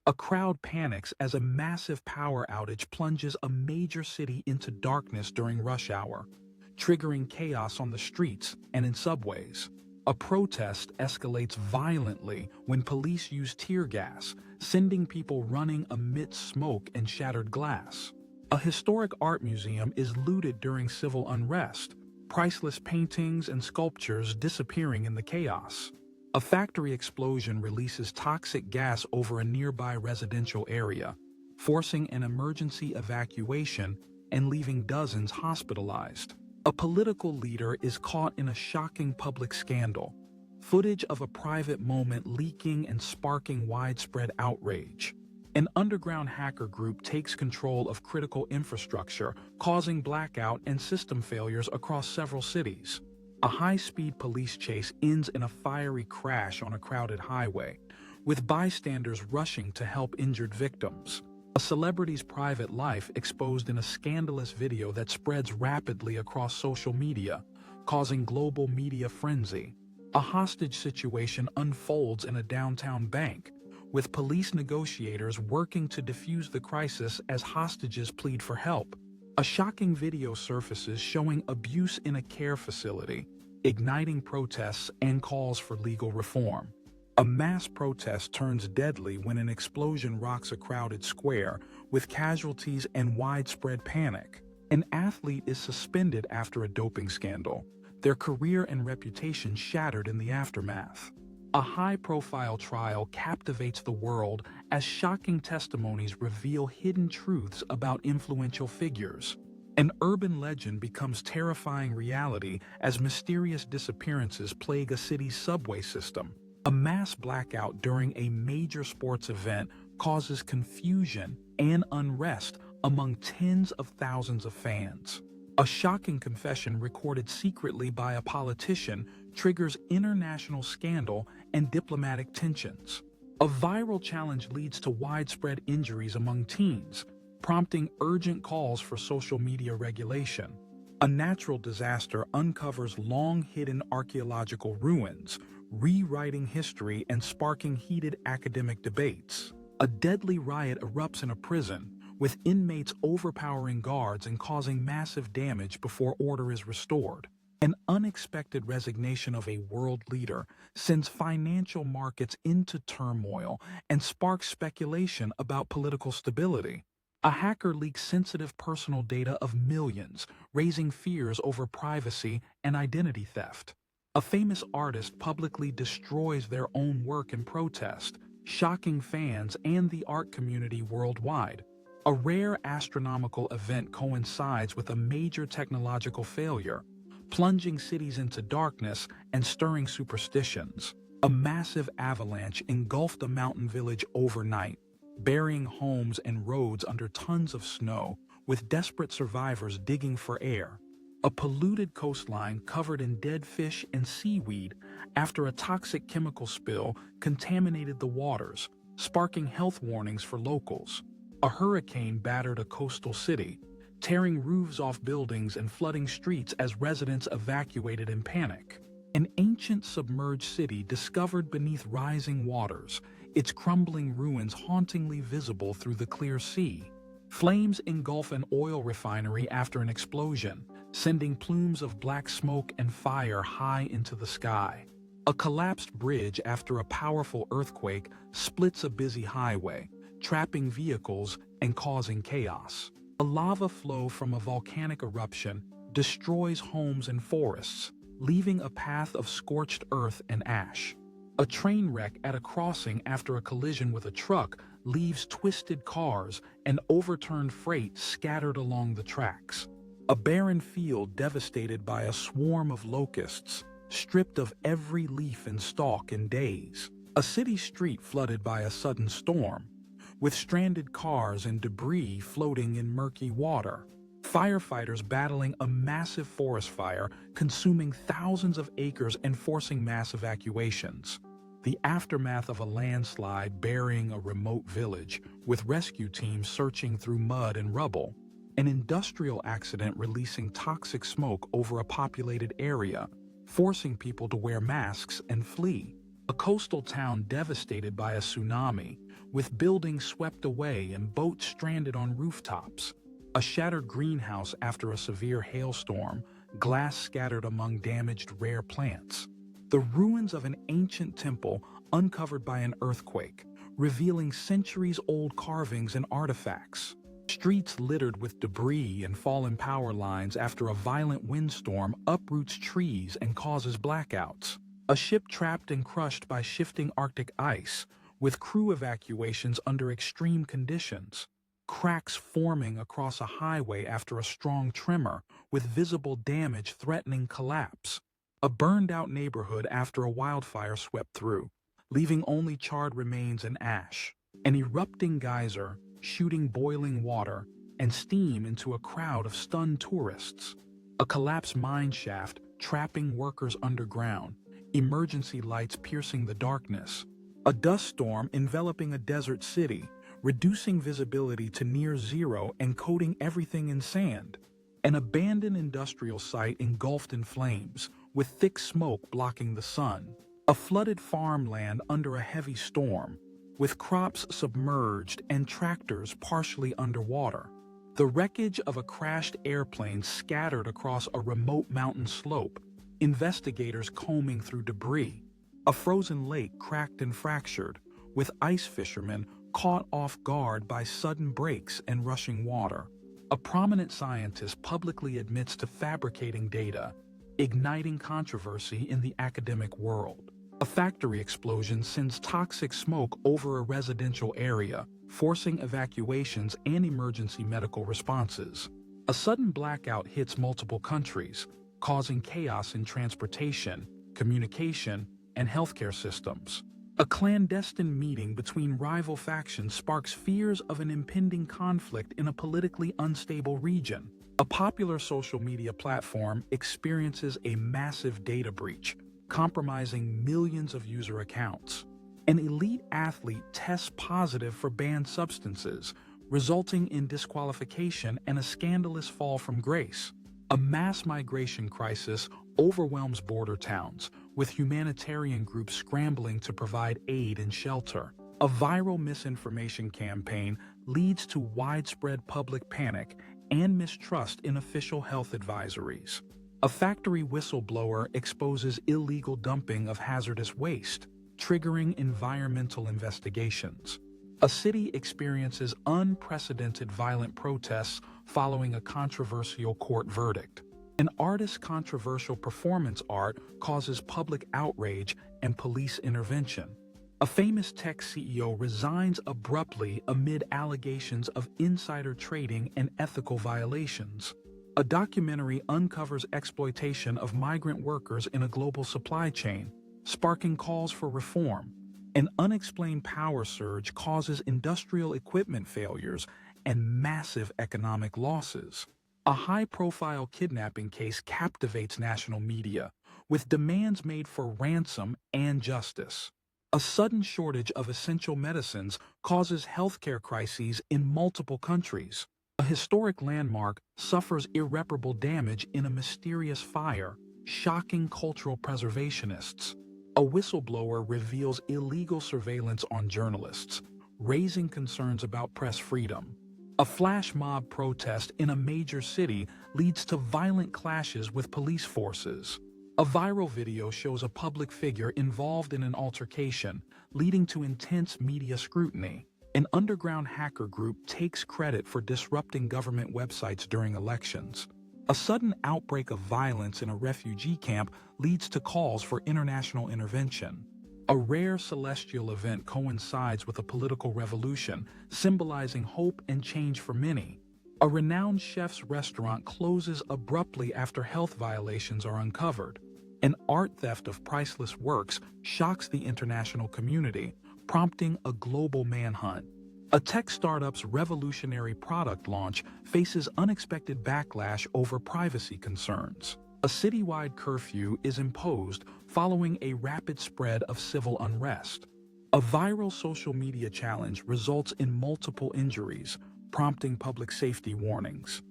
A crowd panics as a massive power outage plunges a major city into darkness during rush hour, triggering chaos on the streets and in subways. A protest escalates violently when police use tear gas, sending people running amidst smoke and shattered glass. A historic art museum is looted during civil unrest, priceless paintings and sculptures disappearing in the chaos. A factory explosion releases toxic gas over a nearby residential area, forcing an emergency evacuation and leaving dozens hospitalized. A political leader is caught in a shocking public scandal, footage of a private moment leaking and sparking widespread outrage. An underground hacker group takes control of critical infrastructure, causing blackout and system failures across several cities. A high-speed police chase ends in a fiery crash on a crowded highway, with bystanders rushing to help injured victims. A celebrity's private life exposed in a scandalous video that spreads rapidly across social media, causing global media frenzy. A hostage situation unfolds in a downtown bank, with police negotiators working to defuse the crisis as hostages plead for help. A shocking video surfaces showing abuse in a care facility, igniting protests and calls for legal reform. A mass protest turns deadly when an explosion rocks a crowded square, with casualties and widespread panic. An athlete is suspended after a doping scandal, their career and reputation shattered in the aftermath. A high-profile trial captivates the world as shocking testimonies reveal hidden truths about influential figures. An urban legend becomes terrifying reality as mysterious disappearances plague a city's subway system. A mass blackout during a major sports event causes confusion and unrest among tens of thousands of fans. A shocking confession recorded secretly by a politician triggers international scandal and diplomatic tensions. A viral challenge leads to widespread injuries among teens, prompting urgent calls for social media regulation. A natural disaster uncovers long-hidden archaeological ruins, rewriting history and sparking heated academic debates. A deadly riot erupts in a prison, with inmates overpowering guards and causing massive damage before order is restored. An unexpected resignation of a world leader sends financial markets into turmoil and sparks speculation about political stability. A hacker leaks sensitive personal data of millions, raising fears over privacy and identity theft. A famous artist publicly destroys their own work in protest, shocking fans and the art community worldwide. A rare astronomical event coincides with a major technological failure, plunging cities into darkness and stirring superstitions. A massive avalanche engulfed a mountain village overnight, burying homes and roads under tons of snow, with desperate survivors digging for air. A polluted coastline covered in dead fish and seaweed after a toxic chemical spill contaminated the waters, sparking health warnings for locals. A hurricane battered a coastal city, tearing roofs off buildings and flooding streets as residents evacuated in panic. An ancient submerged city discovered beneath rising waters, its crumbling ruins hauntingly visible through the clear sea. Flames engulf an oil refinery after an explosion, sending plumes of black smoke and fire high into the sky. A collapsed bridge after a powerful earthquake splits a busy highway, trapping vehicles and causing chaos. A lava flow from a volcanic eruption destroys homes and forests, leaving a path of scorched earth and ash. A train wreck at a crossing after a collision with a truck leaves twisted cars and overturned freight scattered along the tracks. A barren field devastated by a swarm of locusts, stripped of every leaf and stalk in days. A city street flooded by a sudden storm, with stranded cars and debris floating in murky water. Firefighters battling a massive forest fire, consuming thousands of acres and forcing mass evacuations. The aftermath of a landslide burying a remote village, with rescue teams searching through mud and rubble. An industrial accident releasing toxic smoke over a populated area, forcing people to wear masks and flee. A coastal town devastated by a tsunami, with buildings swept away and boats stranded on rooftops. A shattered greenhouse after a severe hailstorm, glass scattered among damaged rare plants. The ruins of an ancient temple uncovered by an earthquake, revealing centuries-old carvings and artifacts. Streets littered with debris and fallen power lines after a violent windstorm uproots trees and causes blackouts. A ship trapped and crushed by shifting Arctic ice, with crew evacuations under extreme conditions. Cracks forming across a highway after a strong tremor, with visible damage threatening collapse. A burned-out neighborhood after a wildfire swept through, leaving only charred remains and ash. An erupting geyser, shooting boiling water and steam into a crowd of stunned tourists. A collapsed mine shaft trapping workers underground, emergency lights piercing the darkness. A dust storm enveloping a desert city, reducing visibility to near zero and coating everything in sand. An abandoned industrial site engulfed in flames, with thick smoke blocking the sun. A flooded farmland under a heavy storm, with crops submerged and tractors partially underwater. The wreckage of a crashed airplane scattered across a remote mountain slope, investigators combing through debris. A frozen lake cracked and fractured, with ice fishermen caught off guard by sudden breaks and rushing water. A prominent scientist publicly admits to fabricating data, igniting controversy in the academic world. A factory explosion sends toxic smoke over a residential area, forcing evacuations and emergency medical responses. A sudden blackout hits multiple countries, causing chaos in transportation, communication, and healthcare systems. A clandestine meeting between rival factions sparks fears of an impending conflict in a politically unstable region. A popular social media platform experiences a massive data breach, compromising millions of user accounts. An elite athlete tests positive for banned substances, resulting in disqualification and a scandalous fall from grace. A mass migration crisis overwhelms border towns, with humanitarian groups scrambling to provide aid and shelter. A viral misinformation campaign leads to widespread public panic and mistrust in official health advisories. A factory whistleblower exposes illegal dumping of hazardous waste, triggering environmental investigations. A city experiences unprecedented violent protests following a controversial court verdict. An artist's controversial performance art causes public outrage and police intervention. A famous tech CEO resigns abruptly amid allegations of insider trading and ethical violations. A documentary uncovers exploitation of migrant workers in a global supply chain, sparking calls for reform. An unexplained power surge causes industrial equipment failures and massive economic losses. A high-profile kidnapping case captivates national media, with demands made for ransom and justice. A sudden shortage of essential medicines causes healthcare crises in multiple countries. A historic landmark suffers irreparable damage in a mysterious fire, shocking cultural preservationists. A whistleblower reveals illegal surveillance on journalists, raising concerns about press freedom. A flash mob protest in a major city leads to violent clashes with police forces. A viral video shows a public figure involved in an altercation, leading to intense media scrutiny. An underground hacker group takes credit for disrupting government websites during elections. A sudden outbreak of violence in a refugee camp leads to calls for international intervention. A rare celestial event coincides with a political revolution, symbolizing hope and change for many. A renowned chef's restaurant closes abruptly after health violations are uncovered. An art theft of priceless works shocks the international community, prompting a global manhunt. A tech startup's revolutionary product launch faces unexpected backlash over privacy concerns. A citywide curfew is imposed following a rapid spread of civil unrest. A viral social media challenge results in multiple injuries, prompting public safety warnings.